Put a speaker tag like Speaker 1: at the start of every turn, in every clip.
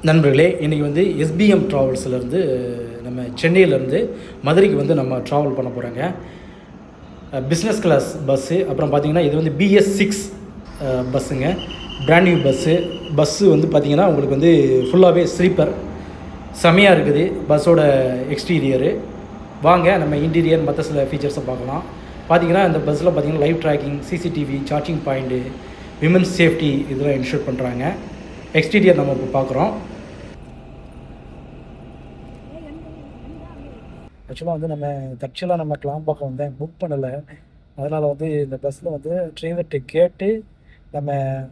Speaker 1: நண்பர்களே, இன்றைக்கி வந்து எஸ்பிஎம் ட்ராவல்ஸ்லேருந்து நம்ம சென்னையிலேருந்து மதுரைக்கு வந்து நம்ம ட்ராவல் பண்ண போகிறோங்க. Business class bus. அப்புறம் பார்த்திங்கன்னா இது வந்து BS6 பஸ்ஸுங்க. பிராண்ட் நியூ பஸ்ஸு வந்து பார்த்திங்கன்னா உங்களுக்கு வந்து ஃபுல்லாகவே ஸ்லீப்பர் செமையாக இருக்குது பஸ்ஸோட எக்ஸ்டீரியரு. வாங்க நம்ம இன்டீரியர் மற்ற சில ஃபீச்சர்ஸை பார்க்கலாம். பார்த்திங்கன்னா இந்த பஸ்ஸில் பார்த்திங்கன்னா live tracking, CCTV, charging point, women's safety இதெல்லாம் இன்ஷூர் பண்ணுறாங்க. எக்ஸ்டீரியர் நம்ம இப்போ பார்க்குறோம். ஆக்சுவலாக வந்து நம்ம கிளாம்பாக்கம் வந்து புக் பண்ணலை. அதனால் வந்து இந்த பஸ்ஸில் வந்து டிரைவர்கிட்ட கேட்டு நம்ம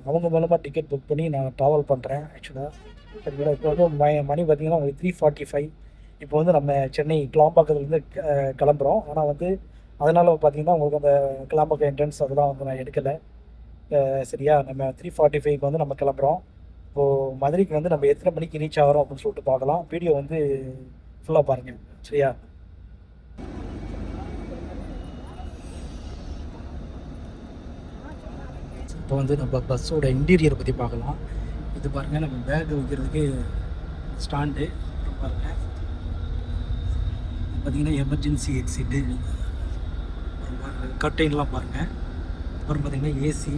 Speaker 1: அவங்க மூலமாக டிக்கெட் புக் பண்ணி நான் ட்ராவல் பண்ணுறேன். ஆக்சுவலாக சரிங்களா. இப்போ வந்து மணி பார்த்திங்கன்னா உங்களுக்கு 3:45. இப்போ வந்து நம்ம சென்னை கிளாம்பாக்கத்துலேருந்து கிளம்புறோம். ஆனால் வந்து அதனால் பார்த்திங்கன்னா உங்களுக்கு அந்த கிளாம்பாக்கம் என்ட்ரன்ஸ் அதெல்லாம் வந்து நான் எடுக்கலை. சரியா, நம்ம 3:45க்கு வந்து நம்ம கிளம்புறோம். இப்போது மதுரைக்கு வந்து நம்ம எத்தனை மணிக்கு ரீச் ஆகிறோம் அப்படின்னு சொல்லிட்டு பார்க்கலாம். வீடியோ வந்து ஃபுல்லாக பாருங்கள். சரியா, இப்போ வந்து நம்ம பஸ்ஸோட இன்டீரியரை பற்றி பார்க்கலாம். இது பாருங்கள், நம்ம பேக் வைக்கிறதுக்கு ஸ்டாண்டு பாருங்கள். பார்த்திங்கன்னா எமர்ஜென்சி எக்ஸிட்டு கர்டைன்லாம் பாருங்கள். அப்புறம் பார்த்திங்கன்னா ஏசி,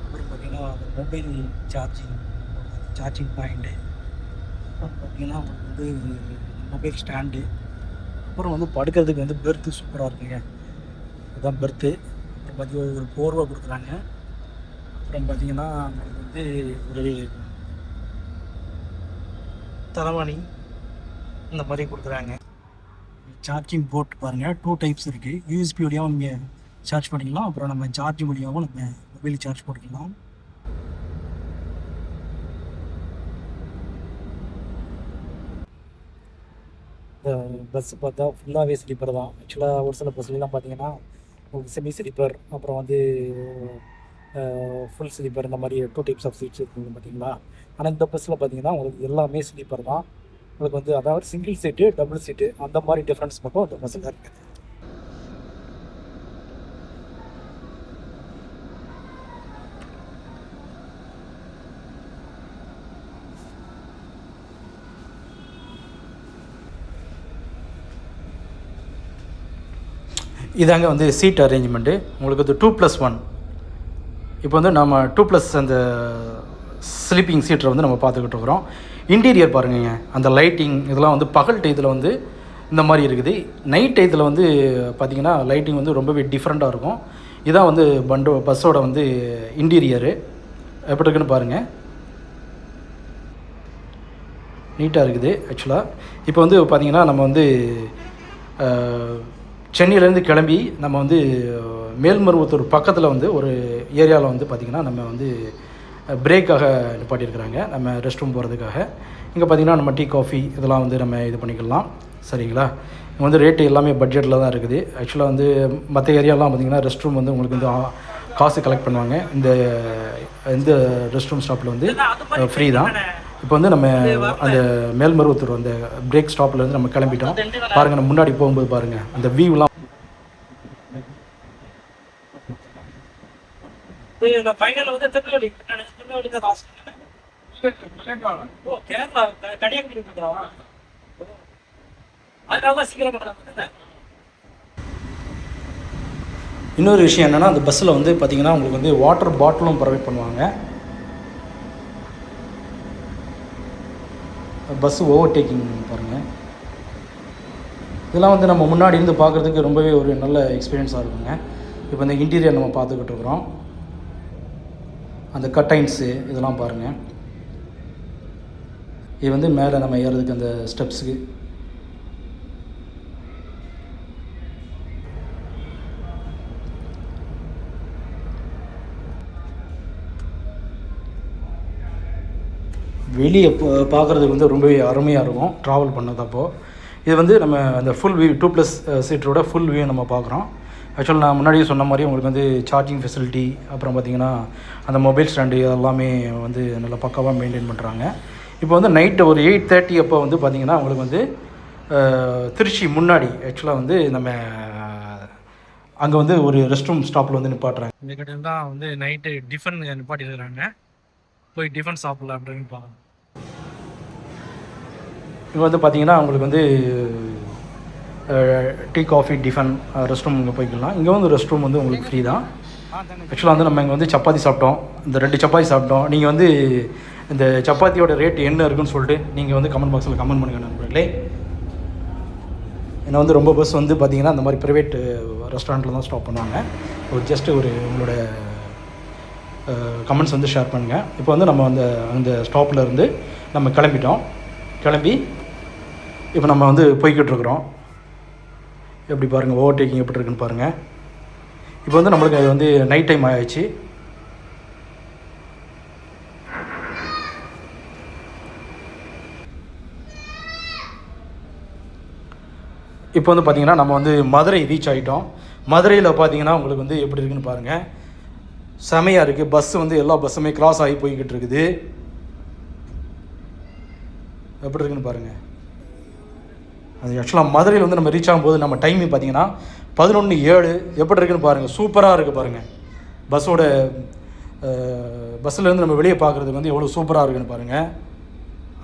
Speaker 1: அப்புறம் பார்த்திங்கன்னா மொபைல் சார்ஜிங் பாயிண்ட்டு, அப்புறம் பார்த்திங்கன்னா வந்து மொபைல் ஸ்டாண்டு, அப்புறம் வந்து படுக்கிறதுக்கு வந்து பெர்த்து சூப்பராக இருக்குங்க. இதுதான் பெர்த்து. அப்புறம் பார்த்திங்கன்னா ஒரு போர்வை கொடுக்குறாங்க. அப்புறம் பார்த்திங்கன்னா வந்து ஒரு தலைவாணி இந்த மாதிரி கொடுக்குறாங்க. சார்ஜிங் போர்ட் பாருங்கள், 2 டைப்ஸ் இருக்குது. USB வழியாகவும் நீங்கள் சார்ஜ் பண்ணிக்கலாம். அப்புறம் நம்ம சார்ஜிங் வழியாகவும் நம்ம மொபைல் சார்ஜ் பண்ணிக்கலாம். இந்த பஸ்ஸு பார்த்தா ஃபுல்லாகவே ஸ்லீப்பர் தான். ஆக்சுவலாக ஒரு சில பஸ்லாம் பார்த்தீங்கன்னா உங்களுக்கு செமி ஸ்லீப்பர், அப்புறம் வந்து ஃபுல் ஸ்லீப்பர், இந்த மாதிரி 2 டைப்ஸ் ஆஃப் சீட்ஸ் இருக்குங்க பார்த்தீங்களா. ஆனால் இந்த பஸ்ஸில் பார்த்தீங்கன்னா உங்களுக்கு எல்லாமே ஸ்லீப்பர் தான். உங்களுக்கு வந்து அதாவது சிங்கிள் சீட்டு, டபுள் சீட்டு அந்த மாதிரி டிஃப்ரென்ஸ் மட்டும் அந்த பஸ்ஸில் இருக்குது. இதாங்க வந்து சீட் அரேஞ்ச்மெண்ட்டு. உங்களுக்கு வந்து 2+1. இப்போ வந்து நம்ம 2+ அந்த ஸ்லீப்பிங் சீட்டரை வந்து நம்ம பார்த்துக்கிட்டு இருக்கிறோம். இன்டீரியர் பாருங்க, அந்த லைட்டிங் இதெல்லாம் வந்து பகல் டயத்தில் வந்து இந்த மாதிரி இருக்குது. நைட் டயத்தில் வந்து பார்த்திங்கன்னா லைட்டிங் வந்து ரொம்பவே டிஃப்ரெண்ட்டாக இருக்கும். இதான் வந்து பஸ்ஸோட வந்து இன்டீரியரு எப்படி இருக்குன்னு பாருங்கள். நீட்டாக இருக்குது. ஆக்சுவலாக இப்போ வந்து பார்த்திங்கன்னா நம்ம வந்து சென்னையிலேருந்து கிளம்பி நம்ம வந்து மேல்மருவத்தூர் பக்கத்தில் வந்து ஒரு ஏரியாவில் வந்து பார்த்திங்கன்னா நம்ம வந்து பிரேக்காக நிப்பாட்டியிருக்கிறாங்க, நம்ம ரெஸ்ட் ரூம் போகிறதுக்காக. இங்கே பார்த்திங்கன்னா நம்ம டீ, காஃபி இதெல்லாம் வந்து நம்ம இது பண்ணிக்கலாம். சரிங்களா. இங்கே வந்து ரேட்டு எல்லாமே பட்ஜெட்டில் தான் இருக்குது. ஆக்சுவலாக வந்து மற்ற ஏரியாலாம் பார்த்திங்கன்னா ரெஸ்ட் ரூம் வந்து உங்களுக்கு வந்து காசு கலெக்ட் பண்ணுவாங்க. இந்த ரெஸ்ட் ரூம் ஸ்டாப்பில் வந்து ஃப்ரீ தான். இப்போ வந்து நம்ம அந்த மேல்மருவத்தூர் அந்த பிரேக் ஸ்டாப்லேருந்து நம்ம கிளம்பிட்டோம். பாருங்கள், நம்ம முன்னாடி போகும்போது பாருங்கள் அந்த வியூலாம். இன்னொரு விஷயம் என்னென்னா, அந்த பஸ்ஸில் வந்து பார்த்திங்கன்னா உங்களுக்கு வந்து வாட்டர் பாட்டிலும் ப்ரொவைட் பண்ணுவாங்க. பஸ்ஸு ஓவர்டேக்கிங் பாருங்கள். இதெல்லாம் வந்து நம்ம முன்னாடி இருந்து பார்க்குறதுக்கு ரொம்பவே ஒரு நல்ல எக்ஸ்பீரியன்ஸாக இருக்குங்க. இப்போ இந்த இன்டீரியர் நம்ம பார்த்துக்கிட்டு இருக்கிறோம். அந்த கர்டைன்ஸு இதெல்லாம் பாருங்கள். இது வந்து மேலே நம்ம ஏறதுக்கு அந்த ஸ்டெப்ஸுக்கு. வெளியே பார்க்குறதுக்கு வந்து ரொம்பவே அருமையாக இருக்கும் ட்ராவல் பண்ணதப்போ. இது வந்து நம்ம அந்த ஃபுல் வியூ 2+ சீட்டரோட ஃபுல் வியூ நம்ம பார்க்குறோம். ஆக்சுவலாக நான் முன்னாடியே சொன்ன மாதிரி உங்களுக்கு வந்து சார்ஜிங் ஃபெசிலிட்டி, அப்புறம் பார்த்திங்கன்னா அந்த மொபைல் ஸ்டாண்டு எல்லாமே வந்து நல்லா பக்காவாக மெயின்டைன் பண்ணுறாங்க. இப்போ வந்து நைட்டு ஒரு 8:30 அப்போ வந்து பார்த்திங்கன்னா உங்களுக்கு வந்து திருச்சி முன்னாடி ஆக்சுவலாக வந்து நம்ம அங்கே வந்து ஒரு ரெஸ்ட் ரூம் ஸ்டாப்பில் வந்து நிப்பாட்டுறாங்க. இந்த கடையில் தான் வந்து நைட்டு டிஃபன் நிப்பாட்டிருக்கிறாங்க. போய் டிஃபன் சாப்பிட்லாம் அப்படின்னு பார்க்கலாம். இங்கே வந்து பார்த்தீங்கன்னா உங்களுக்கு வந்து tea coffee tiffin rest room இங்கே போய்க்கலாம். இங்கே வந்து ரெஸ்ட் ரூம் வந்து உங்களுக்கு ஃப்ரீ தான். ஆக்சுவலாக வந்து நம்ம இங்கே வந்து சப்பாத்தி சாப்பிட்டோம், இந்த 2 சப்பாத்தி சாப்பிட்டோம். நீங்கள் வந்து இந்த சப்பாத்தியோட ரேட் என்ன இருக்குன்னு சொல்லிட்டு நீங்கள் வந்து கமெண்ட் பாக்ஸில் கமெண்ட் பண்ணுங்கள் நண்பர்களே. ஏன்னா வந்து ரொம்ப பஸ் வந்து பார்த்திங்கன்னா அந்த மாதிரி ப்ரைவேட் ரெஸ்டாரண்ட்டில் தான் ஸ்டாப் பண்ணுவாங்க. ஒரு ஜஸ்ட்டு ஒரு உங்களோட கமெண்ட்ஸ் வந்து ஷேர் பண்ணுங்கள். இப்போ வந்து நம்ம அந்த ஸ்டாப்பில் இருந்து நம்ம கிளம்பி இப்போ நம்ம வந்து போய்கிட்டு இருக்கிறோம். எப்படி பாருங்கள், ஓவர்டேக்கிங் எப்படி இருக்குன்னு பாருங்கள். இப்போ வந்து நம்மளுக்கு வந்து நைட் டைம் ஆகிடுச்சு. இப்போ வந்து பார்த்திங்கன்னா நம்ம வந்து மதுரை ரீச் ஆகிட்டோம். மதுரையில் பார்த்தீங்கன்னா உங்களுக்கு வந்து எப்படி இருக்குன்னு பாருங்கள். செமையாக இருக்குது. பஸ் வந்து எல்லா பஸ்ஸுமே கிராஸ் ஆகி போய்கிட்டு இருக்குது. எப்படி இருக்குன்னு பாருங்கள். அது ஆக்சுவலாக மதுரையில் வந்து நம்ம ரீச் ஆகும்போது நம்ம டைமிங் பார்த்திங்கன்னா 11:07. எப்படி இருக்குன்னு பாருங்கள். சூப்பராக இருக்குது பாருங்கள். பஸ்ஸிலேருந்து நம்ம வெளியே பார்க்குறதுக்கு வந்து எவ்வளோ சூப்பராக இருக்குன்னு பாருங்கள்.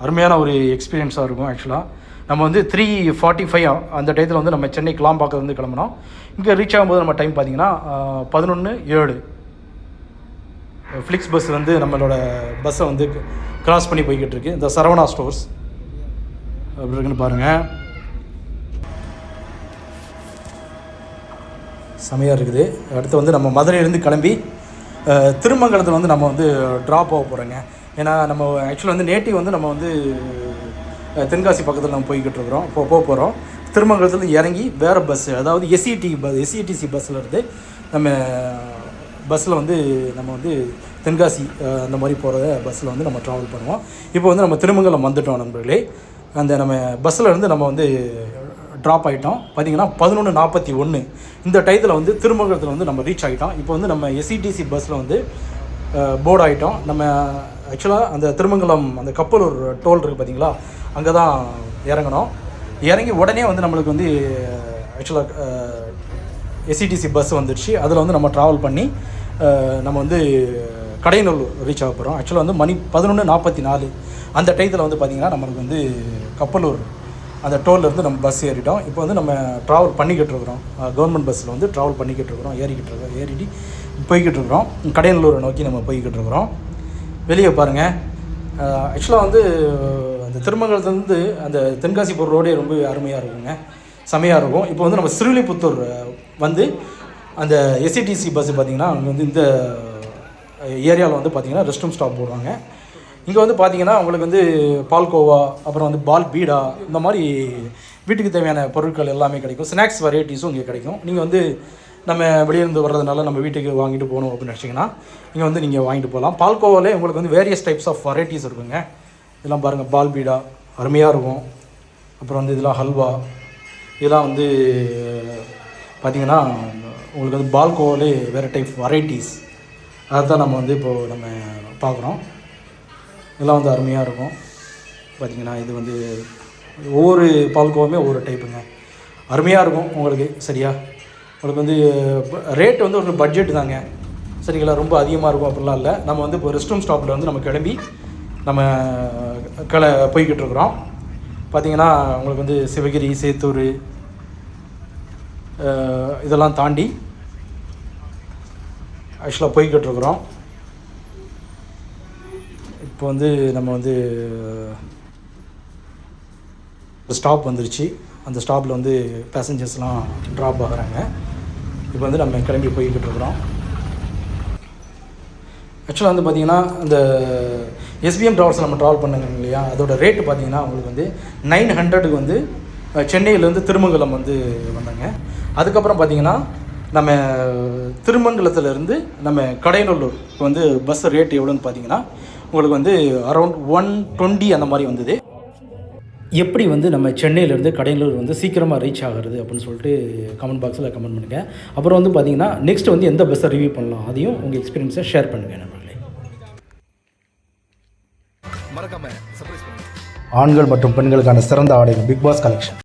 Speaker 1: அருமையான ஒரு எக்ஸ்பீரியன்ஸாக இருக்கும். ஆக்சுவலாக நம்ம வந்து 3:45 அந்த டயத்தில் வந்து நம்ம சென்னை கிளாம்பாக்கம் வந்து கிளம்பினோம். இங்கே ரீச் ஆகும்போது நம்ம டைம் பார்த்திங்கன்னா 11:07. ஃப்ளிக்ஸ் பஸ் வந்து நம்மளோட பஸ்ஸை வந்து கிராஸ் பண்ணி போய்கிட்டு இருக்குது. இந்த சரவணா ஸ்டோர்ஸ் எப்படி இருக்குன்னு பாருங்கள். செமையாக இருக்குது. அடுத்து வந்து நம்ம மதுரையிலேருந்து கிளம்பி திருமங்கலத்தில் வந்து நம்ம வந்து ட்ராப் ஆக போகிறோங்க. ஏன்னா நம்ம ஆக்சுவலாக வந்து நேட்டிவ் வந்து நம்ம வந்து தென்காசி பக்கத்தில் நம்ம போய்கிட்டு இருக்கிறோம். போக போகிறோம். திருமங்கலத்தில் இறங்கி வேறு பஸ்ஸு, அதாவது எஸ்இடிசி பஸ்ஸில் இருந்து நம்ம பஸ்ஸில் வந்து நம்ம வந்து தென்காசி அந்த மாதிரி போகிற பஸ்ஸில் வந்து நம்ம ட்ராவல் பண்ணுவோம். இப்போ வந்து நம்ம திருமங்கலம் வந்துட்டோம் நண்பர்களே. அந்த நம்ம பஸ்ஸில் இருந்து நம்ம வந்து ட்ராப் ஆகிட்டோம். பார்த்திங்கன்னா 11:41 இந்த டயத்தில் வந்து திருமங்கலத்தில் வந்து நம்ம ரீச் ஆகிட்டோம். இப்போ வந்து நம்ம எஸ்இடிசி பஸ்ஸில் வந்து போர்டு ஆகிட்டோம். நம்ம ஆக்சுவலாக அந்த திருமங்கலம் அந்த கப்பலூர் டோல் இருக்குது பார்த்திங்களா, அங்கே தான் இறங்கணும். இறங்கி உடனே வந்து நம்மளுக்கு வந்து ஆக்சுவலாக எஸ்இடிசி பஸ் வந்துடுச்சு. அதில் வந்து நம்ம ட்ராவல் பண்ணி நம்ம வந்து கடையநல்லூர் ரீச் ஆக போகிறோம். ஆக்சுவலாக வந்து மணி 11:44 அந்த டயத்தில் வந்து பார்த்திங்கன்னா நம்மளுக்கு வந்து கப்பலூர் அந்த டோல்லேருந்து நம்ம பஸ் ஏறிட்டோம். இப்போ வந்து நம்ம ட்ராவல் பண்ணிக்கிட்டு இருக்கிறோம். கவர்மெண்ட் பஸ்ஸில் வந்து ட்ராவல் பண்ணிக்கிட்டு இருக்கிறோம். ஏறிட்டு போய்கிட்டு இருக்கிறோம். கடையநல்லூரை நோக்கி நம்ம போய்கிட்டு இருக்கிறோம். வெளியே பாருங்கள். ஆக்சுவலாக வந்து அந்த திருமங்கலத்துலேருந்து அந்த தென்காசி போகிற ரோடே ரொம்ப அருமையாக இருக்குங்க, செமையாக இருக்கும். இப்போ வந்து நம்ம ஸ்ரீவில்லிபுத்தூர் வந்து அந்த எஸ்இடிசி பஸ்ஸு பார்த்திங்கன்னா அங்கே வந்து இந்த ஏரியாவில் வந்து பார்த்திங்கன்னா ரெஸ்ட் ரூம் ஸ்டாப் போடுவாங்க. இங்கே வந்து பார்த்திங்கன்னா உங்களுக்கு வந்து பால்கோவா, அப்புறம் வந்து பால் பீடா, இந்த மாதிரி வீட்டுக்கு தேவையான பொருட்கள் எல்லாமே கிடைக்கும். ஸ்நாக்ஸ் வெரைட்டிஸும் இங்கே கிடைக்கும். நீங்கள் வந்து நம்ம வெளியிருந்து வர்றதுனால நம்ம வீட்டுக்கு வாங்கிட்டு போகணும் அப்படின்னு நினச்சிங்கன்னா இங்கே வந்து நீங்கள் வாங்கிட்டு போகலாம். பால்கோவாலே உங்களுக்கு வந்து வேரியஸ் டைப்ஸ் ஆஃப் வெரைட்டிஸ் இருக்குங்க. இதெல்லாம் பாருங்கள், பால் பீடா அருமையாக இருக்கும். அப்புறம் வந்து இதெல்லாம் ஹல்வா, இதெல்லாம் வந்து பார்த்திங்கன்னா உங்களுக்கு வந்து பால்கோவாலே வேறு டைப் வெரைட்டிஸ், அதை தான் நம்ம வந்து இப்போது நம்ம பார்க்குறோம். இதெல்லாம் வந்து அருமையாக இருக்கும். பார்த்திங்கன்னா இது வந்து ஒவ்வொரு பால்கோவாமே ஒவ்வொரு டைப்புங்க, அருமையாக இருக்கும் உங்களுக்கு. சரியா, உங்களுக்கு வந்து ரேட் வந்து ஒரு பட்ஜெட் தாங்க, சரிங்களா, ரொம்ப அதிகமாக இருக்கும் அப்படிலாம் இல்லை. நம்ம வந்து இப்போ ரெஸ்ட் ரூம் ஸ்டாப்பில் வந்து நம்ம கிளம்பி நம்ம போய்கிட்டு இருக்கிறோம். பார்த்திங்கன்னா உங்களுக்கு வந்து சிவகிரி, சேத்தூர் இதெல்லாம் தாண்டி ஆக்சுவலாக போய்கிட்டு இருக்கிறோம். இப்போ வந்து நம்ம வந்து ஸ்டாப் வந்துருச்சு. அந்த ஸ்டாப்பில் வந்து பேசஞ்சர்ஸ்லாம் ட்ராப் ஆகுறாங்க. இப்போ வந்து நம்ம கிளம்பி போய்கிட்டு இருக்கிறோம். ஆக்சுவலாக வந்து பார்த்திங்கன்னா இந்த எஸ்பிஎம் ட்ராவல்ஸ் நம்ம ட்ராவல் பண்ணுங்க இல்லையா, அதோட ரேட்டு பார்த்திங்கன்னா உங்களுக்கு வந்து 900க்கு வந்து சென்னையிலேருந்து திருமங்கலம் வந்து வந்தாங்க. அதுக்கப்புறம் பார்த்திங்கன்னா நம்ம திருமங்கலத்திலேருந்து நம்ம கடையநல்லூர் வந்து பஸ் ரேட் எவ்வளோன்னு பார்த்திங்கன்னா உங்களுக்கு வந்து அரௌண்ட் 120 அந்த மாதிரி வந்தது. எப்படி வந்து நம்ம சென்னையிலேருந்து கடையநல்லூர் வந்து சீக்கிரமாக ரீச் ஆகிறது அப்படின்னு சொல்லிட்டு கமெண்ட் பாக்ஸில் கமெண்ட் பண்ணுங்கள். அப்புறம் வந்து பார்த்திங்கன்னா நெக்ஸ்ட் வந்து எந்த பஸ்ஸை ரிவ்யூ பண்ணலாம் அதையும் உங்கள் எக்ஸ்பீரியன்ஸை ஷேர் பண்ணுங்கள் நண்பர்களே. ஆண்கள் மற்றும் பெண்களுக்கான சிறந்த ஆடைகள் பிக் பாஸ் கலெக்ஷன்.